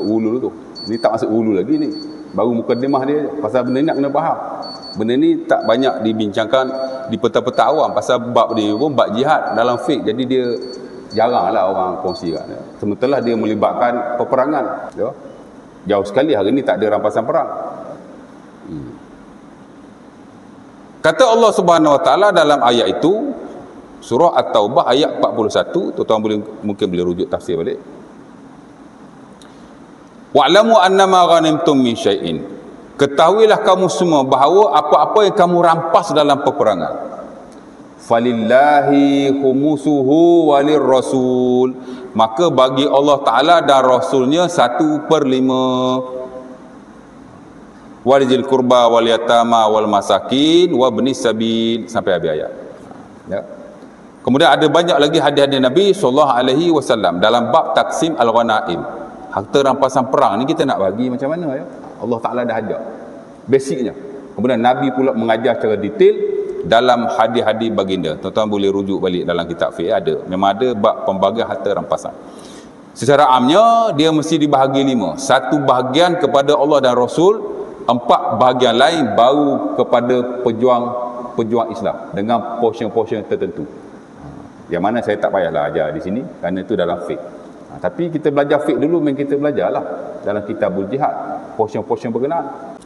hulu tu. Ni tak masuk hulu lagi ni. Baru mukadimah dia. Pasal benda ni nak kena faham. Benda ni tak banyak dibincangkan di peta-peta awam. Pasal bab dia pun bab jihad dalam fiqh. Jadi dia jaranglah orang kongsikan. Sementara dia melibatkan peperangan. Ya. Jauh sekali hari ni tak ada rampasan perang. Kata Allah Subhanahu Wa Taala dalam ayat itu, surah At-Taubah ayat 41, tuan-tuan mungkin boleh rujuk tafsir balik. Wa'lamu annama ghanimtum min syai'in. Ketahuilah kamu semua bahawa apa-apa yang kamu rampas dalam peperangan, falillahi khumusuhu walir rasul, maka bagi Allah Ta'ala dan Rasulnya 1/5. Walijil kurba wal yatama wal masakin wa ibnis sabil, sampai habis ayat. Ya. Kemudian ada banyak lagi hadis-hadis Nabi SAW dalam bab taksim al-ghanaim, harta rampasan perang ni kita nak bagi macam mana ya? Allah Ta'ala dah ajak basicnya. Kemudian Nabi pula mengajar secara detail dalam hadis-hadis baginda. Tuan-tuan boleh rujuk balik dalam kitab fiqh, ada. Memang ada bab pembagian harta rampasan. Secara amnya dia mesti dibahagi 5. 1 bahagian kepada Allah dan Rasul, 4 bahagian lain baru kepada pejuang Islam dengan portion-portion tertentu. Yang mana saya tak payahlah ajar di sini kerana itu dalam fiqh. Tapi kita belajar fiqh dulu, memang kita belajarlah dalam kitabul jihad portion-portion berkenaan.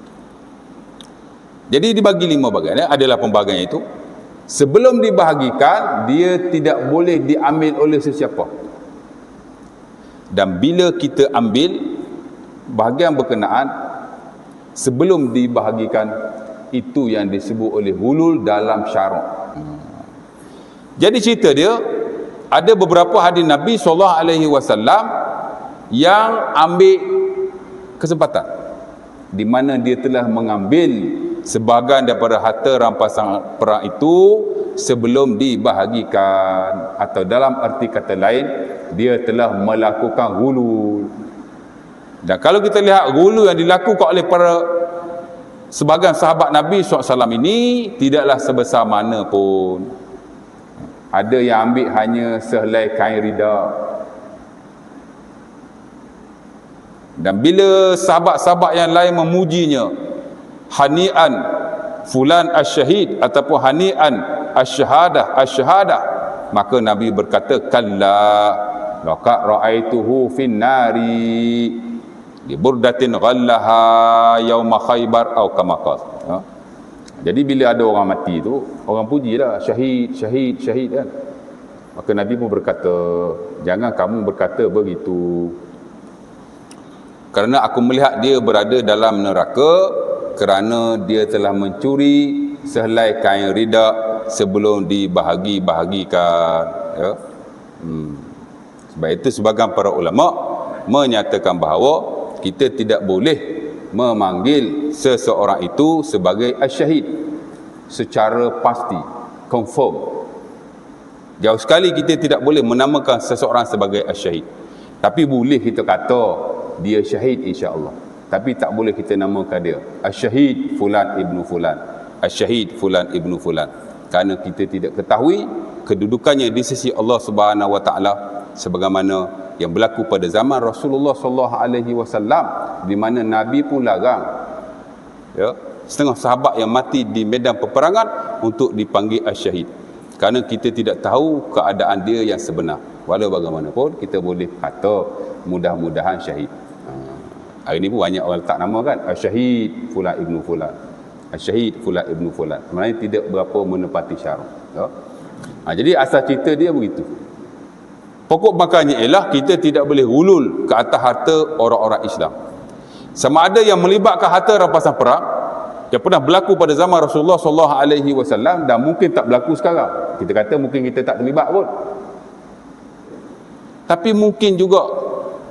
Jadi dibagi 5 bahagian adalah pembahagian itu. Sebelum dibahagikan, dia tidak boleh diambil oleh sesiapa. Dan bila kita ambil bahagian berkenaan sebelum dibahagikan, itu yang disebut oleh hulul dalam syarak. Jadi cerita dia, ada beberapa hadis Nabi SAW yang ambil kesempatan di mana dia telah mengambil sebahagian daripada harta rampasan perang itu sebelum dibahagikan, atau dalam erti kata lain, dia telah melakukan hulul. Dan kalau kita lihat ghulu yang dilakukan oleh para sebahagian sahabat Nabi SAW ini, tidaklah sebesar mana pun. Ada yang ambil hanya sehelai kain rida. Dan bila sahabat-sahabat yang lain memujinya, hani'an fulan asyahid ataupun hani'an asyahadah, maka Nabi berkata, kalla laqad ra'aituhu fin nari di burdatin ghallaha yauma Khaybar atau kama qala. Jadi bila ada orang mati tu, orang pujilah syahid kan. Maka Nabi pun berkata, jangan kamu berkata begitu, kerana aku melihat dia berada dalam neraka kerana dia telah mencuri sehelai kain rida sebelum dibahagi-bahagikan ya. Sebab itu sebahagian para ulama menyatakan bahawa kita tidak boleh memanggil seseorang itu sebagai asyahid secara pasti, confirm. Jauh sekali kita tidak boleh menamakan seseorang sebagai asyahid. Tapi boleh kita kata dia syahid insya-Allah. Tapi tak boleh kita namakan dia asyahid fulan ibnu fulan, asyahid fulan ibnu fulan, kerana kita tidak ketahui kedudukannya di sisi Allah Subhanahu Wa Taala sebagaimana yang berlaku pada zaman Rasulullah SAW, di mana Nabi pun larang ya, setengah sahabat yang mati di medan peperangan untuk dipanggil asyahid, kerana kita tidak tahu keadaan dia yang sebenar. Walau bagaimanapun kita boleh kata mudah-mudahan syahid. Hari ini pun banyak orang letak nama kan, asyahid fulan ibnu fulan, asyahid fulan ibnu fulan, sebenarnya tidak berapa menepati syarat ya. Jadi asal cerita dia begitu. Pokok makanya ialah kita tidak boleh hulul ke atas harta orang-orang Islam. Sama ada yang melibatkan harta rampasan perang yang pernah berlaku pada zaman Rasulullah SAW dan mungkin tak berlaku sekarang. Kita kata mungkin kita tak terlibat pun. Tapi mungkin juga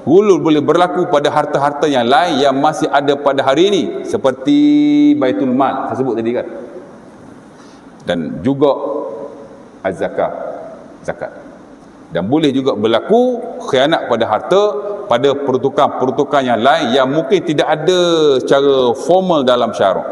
hulul boleh berlaku pada harta-harta yang lain yang masih ada pada hari ini, seperti Baitul Mal saya sebut tadi kan. Dan juga zakat. Dan boleh juga berlaku khianat pada harta pada peruntukan-peruntukan yang lain yang mungkin tidak ada secara formal dalam syarak,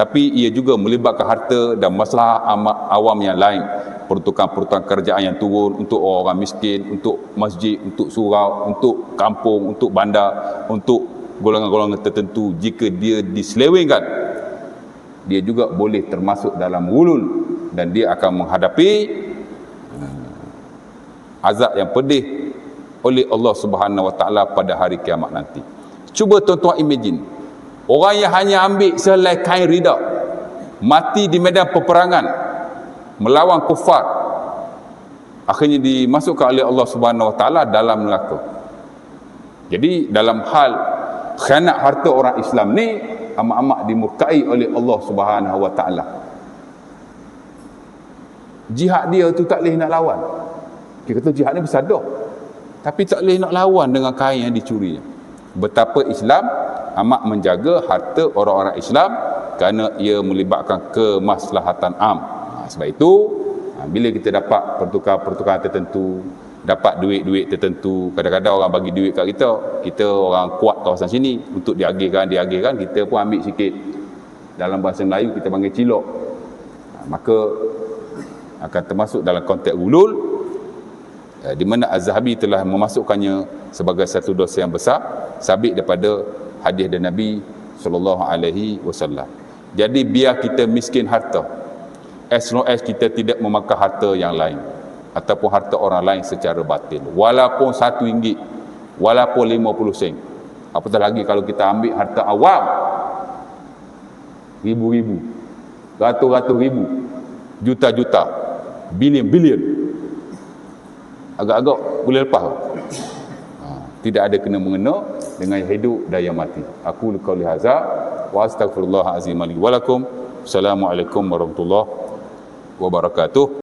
tapi ia juga melibatkan harta dan masalah awam yang lain, peruntukan-peruntukan kerajaan yang turun untuk orang miskin, untuk masjid, untuk surau, untuk kampung, untuk bandar, untuk golongan-golongan tertentu. Jika dia diselewengkan, dia juga boleh termasuk dalam gulul dan dia akan menghadapi azab yang pedih oleh Allah Subhanahu Wa Taala pada hari kiamat nanti. Cuba tuan-tuan imagine, orang yang hanya ambil sehelai kain rida, mati di medan peperangan melawan kufar, akhirnya dimasukkan oleh Allah Subhanahu Wa Taala dalam neraka. Jadi dalam hal khianat harta orang Islam ni amat-amat dimurkai oleh Allah Subhanahu Wa Taala. Jihad dia tu tak boleh nak lawan. Kita kata jihad ni bersadah, tapi tak boleh nak lawan dengan kain yang dicuri. Betapa Islam amat menjaga harta orang-orang Islam kerana ia melibatkan kemaslahatan am. Sebab itu bila kita dapat pertukaran tertentu, dapat duit-duit tertentu, kadang-kadang orang bagi duit kat kita orang kuat kawasan sini untuk diagihkan, kita pun ambil sikit. Dalam bahasa Melayu kita panggil cilok. Maka akan termasuk dalam konteks gulul, di mana Az-Zahabi telah memasukkannya sebagai satu dosa yang besar, sabit daripada hadis dari Nabi SAW. Jadi biar kita miskin harta, as long as kita tidak memakan harta yang lain ataupun harta orang lain secara batil, walaupun RM1, walaupun 50 sen, apatah lagi kalau kita ambil harta awam, ribu-ribu, ratus-ratus ribu, juta-juta, bilion-bilion, agak-agak boleh lepas. Tidak ada kena mengena dengan hidup dan yang mati. Aku qauli hadza wa astaghfirullah azim li wa lakum. Assalamualaikum warahmatullahi wabarakatuh.